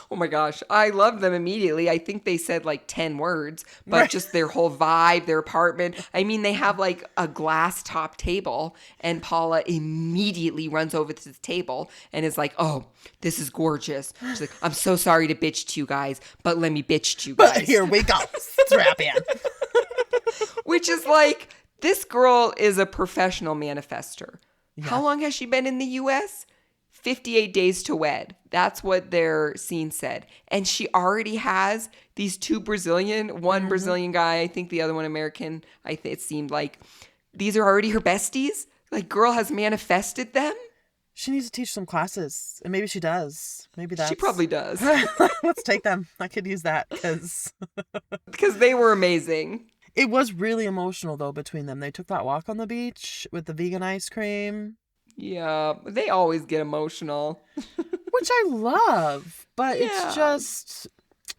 Oh my gosh, I love them immediately. I think they said like 10 words, but just their whole vibe, their apartment. I mean, they have like a glass top table, and Paula immediately runs over to the table and is like, oh, this is gorgeous. She's like, I'm so sorry to bitch to you guys, but let me bitch to you guys. But here we go. Strap in. Which is like, this girl is a professional manifester. Yeah. How long has she been in the U.S.? 58 days to wed. That's what their scene said. And she already has these two Brazilian, one Brazilian guy, I think the other one American. It seemed like these are already her besties. Like, girl has manifested them. She needs to teach some classes. And maybe she does. Maybe that's... She probably does. Let's take them. I could use that because they were amazing. It was really emotional, though, between them. They took that walk on the beach with the vegan ice cream. Yeah, they always get emotional. Which I love, but it's just,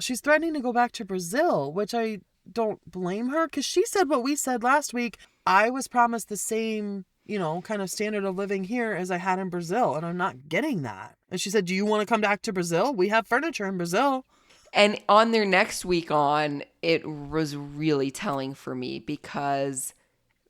she's threatening to go back to Brazil, which I don't blame her, because she said what we said last week. I was promised the same, kind of standard of living here as I had in Brazil, and I'm not getting that. And she said, do you want to come back to Brazil? We have furniture in Brazil. And on their next week on, it was really telling for me because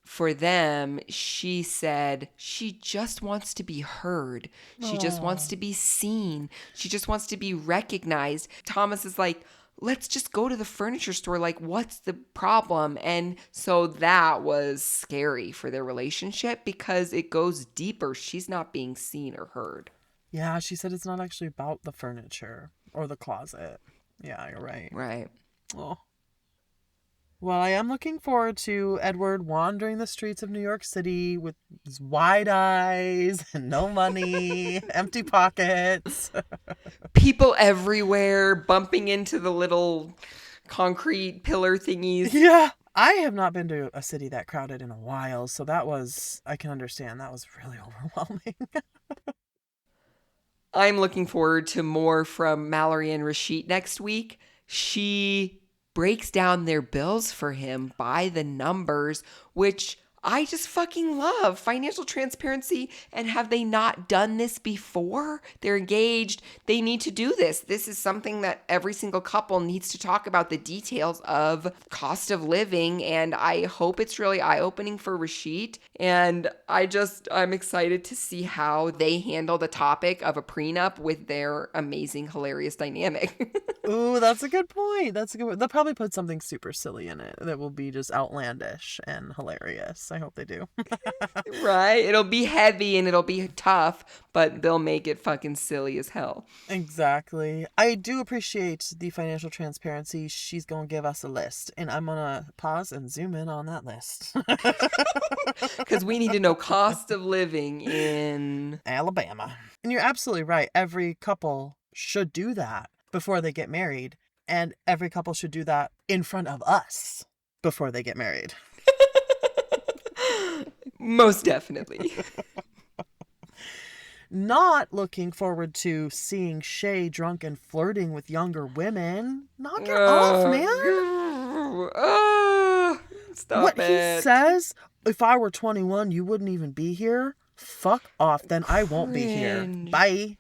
for them, she said she just wants to be heard. She just wants to be seen. She just wants to be recognized. Thomas is like, let's just go to the furniture store. Like, what's the problem? And so that was scary for their relationship because it goes deeper. She's not being seen or heard. Yeah, she said it's not actually about the furniture or the closet. Yeah, you're right. Right. Oh. Well, I am looking forward to Edward wandering the streets of New York City with his wide eyes and no money, empty pockets. People everywhere bumping into the little concrete pillar thingies. Yeah. I have not been to a city that crowded in a while, so I can understand, that was really overwhelming. I'm looking forward to more from Mallory and Rashid next week. She breaks down their bills for him by the numbers, which I just fucking love. Financial transparency. And have they not done this before? They're engaged. They need to do this. This is something that every single couple needs to talk about, the details of cost of living. And I hope it's really eye-opening for Rashid. And I'm excited to see how they handle the topic of a prenup with their amazing, hilarious dynamic. Ooh, that's a good point. That's a good one. They'll probably put something super silly in it that will be just outlandish and hilarious. I hope they do. Right? It'll be heavy and it'll be tough, but they'll make it fucking silly as hell. Exactly. I do appreciate the financial transparency. She's going to give us a list, and I'm going to pause and zoom in on that list. Because we need to know cost of living in Alabama. And you're absolutely right. Every couple should do that before they get married, and every couple should do that in front of us before they get married. Most definitely. Not looking forward to seeing Shay drunk and flirting with younger women. Knock it off, man. Stop what it. He says, if I were 21, you wouldn't even be here. Fuck off. Then I won't be here. Bye.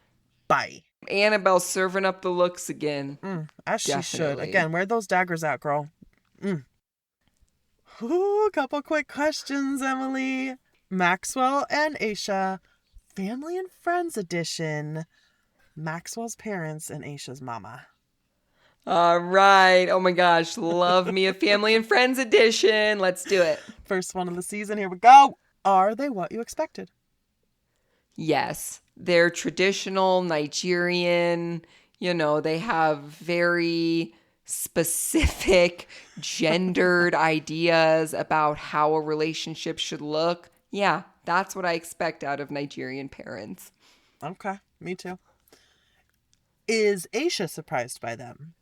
Bye. Annabelle's serving up the looks again. As she should. Again, where are those daggers at, girl? Ooh, a couple quick questions, Emily. Maxwell and Aisha, Family and Friends edition. Maxwell's parents and Aisha's mama. All right. Oh my gosh. Love me a Family and Friends edition. Let's do it. First one of the season. Here we go. Are they what you expected? Yes. They're traditional Nigerian. They have very specific gendered ideas about how a relationship should look. Yeah, that's what I expect out of Nigerian parents. Okay, me too. Is Aisha surprised by them?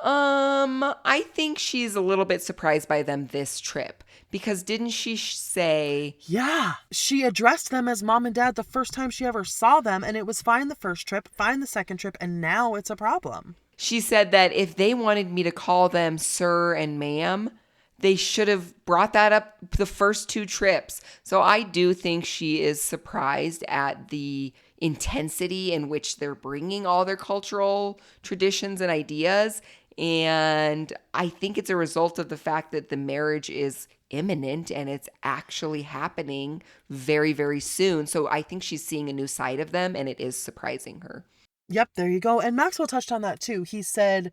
I think she's a little bit surprised by them this trip because didn't she say... Yeah, she addressed them as mom and dad the first time she ever saw them, and it was fine the first trip, fine the second trip, and now it's a problem. She said that if they wanted me to call them sir and ma'am, they should have brought that up the first two trips. So I do think she is surprised at the intensity in which they're bringing all their cultural traditions and ideas. And I think it's a result of the fact that the marriage is imminent and it's actually happening very, very soon. So I think she's seeing a new side of them and it is surprising her. Yep, there you go. And Maxwell touched on that too. She said,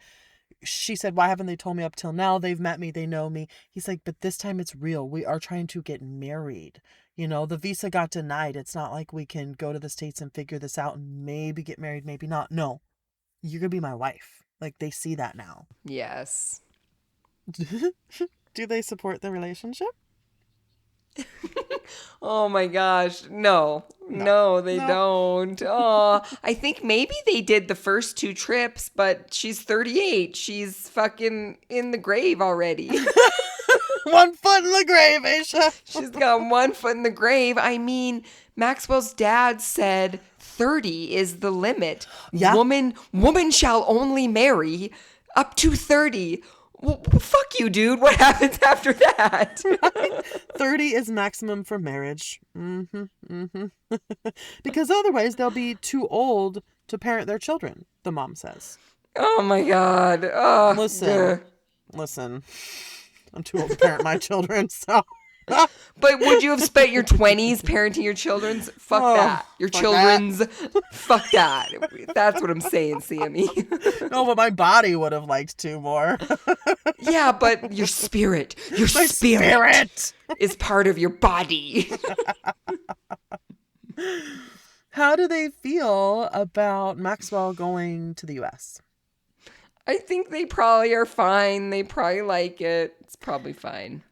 why haven't they told me up till now? They've met me. They know me. He's like, but this time it's real. We are trying to get married. The visa got denied. It's not like we can go to the States and figure this out and maybe get married, maybe not. No, you're going to be my wife. Like, they see that now. Yes. Do they support the relationship? Oh my gosh. No, they don't. Oh, I think maybe they did the first two trips, but she's 38. She's fucking in the grave already. 1 foot in the grave, Aisha. She's got 1 foot in the grave. I mean, Maxwell's dad said 30 is the limit. Yeah. Woman shall only marry up to 30. Well, fuck you, dude. What happens after that? 30 is maximum for marriage. Because otherwise they'll be too old to parent their children, the mom says. Oh my God. Listen, I'm too old to parent my children, so. But would you have spent your 20s parenting your children's? Fuck that. Your children's? Fuck that. That's what I'm saying, Sammy. No, but my body would have liked to more. Yeah, but your spirit. My spirit is part of your body. How do they feel about Maxwell going to the U.S.? I think they probably are fine. They probably like it. It's probably fine.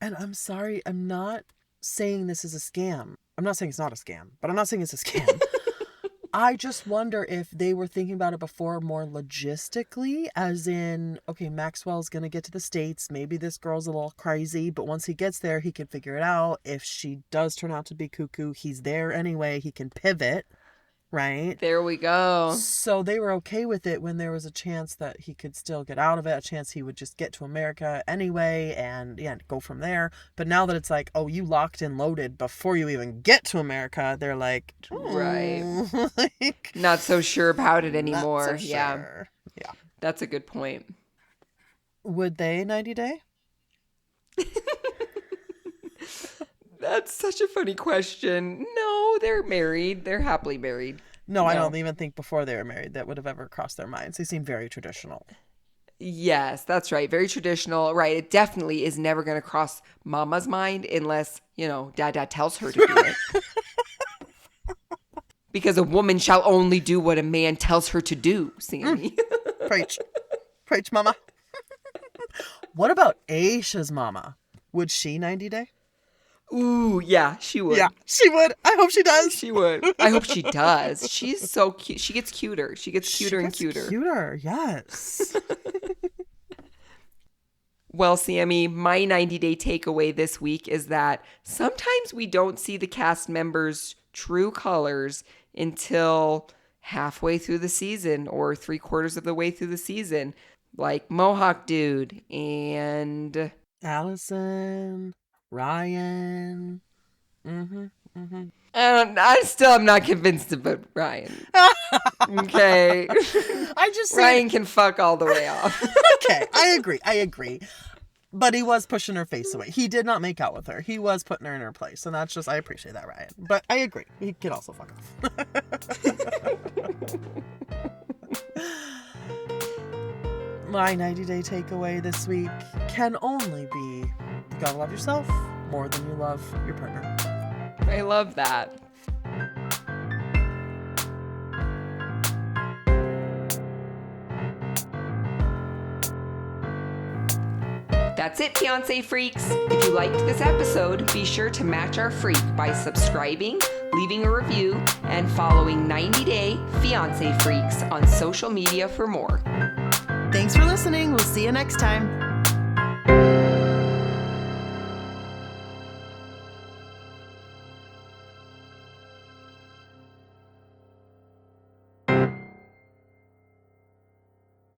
And I'm sorry, I'm not saying this is a scam. I'm not saying it's not a scam, but I'm not saying it's a scam. I just wonder if they were thinking about it before more logistically, as in, okay, Maxwell's going to get to the States. Maybe this girl's a little crazy, but once he gets there, he can figure it out. If she does turn out to be cuckoo, he's there anyway. He can pivot, right? There we go. So they were okay with it when there was a chance that he could still get out of it, a chance he would just get to America anyway and go from there. But now that it's like, oh, you locked and loaded before you even get to America, they're like, right. Like, not so sure about it anymore. Not so sure. Yeah. That's a good point. Would they 90 day? That's such a funny question. No, they're married. They're happily married. No, I don't even think before they were married that would have ever crossed their minds. They seem very traditional. Yes, that's right. Very traditional. Right. It definitely is never going to cross mama's mind unless, dad tells her to do it. Because a woman shall only do what a man tells her to do, Sammy. Preach. Preach, mama. What about Aisha's mama? Would she 90 day? Ooh, yeah, she would. Yeah, she would. I hope she does. She would. I hope she does. She's so cute. She gets cuter. She gets cuter and cuter. Cuter, yes. Well, Sammy, my 90-day takeaway this week is that sometimes we don't see the cast members' true colors until halfway through the season or 3/4 of the way through the season. Like Mohawk Dude and Allison. Ryan. I'm not convinced about Ryan. Okay. Ryan can fuck all the way off. Okay, I agree. But he was pushing her face away. He did not make out with her. He was putting her in her place. And that's just, I appreciate that, Ryan. But I agree. He can also fuck off. My 90-day takeaway this week can only be, you gotta love yourself more than you love your partner. I love that. That's it, Fiance Freaks. If you liked this episode, be sure to match our freak by subscribing, leaving a review, and following 90 Day Fiance Freaks on social media for more. Thanks for listening. We'll see you next time.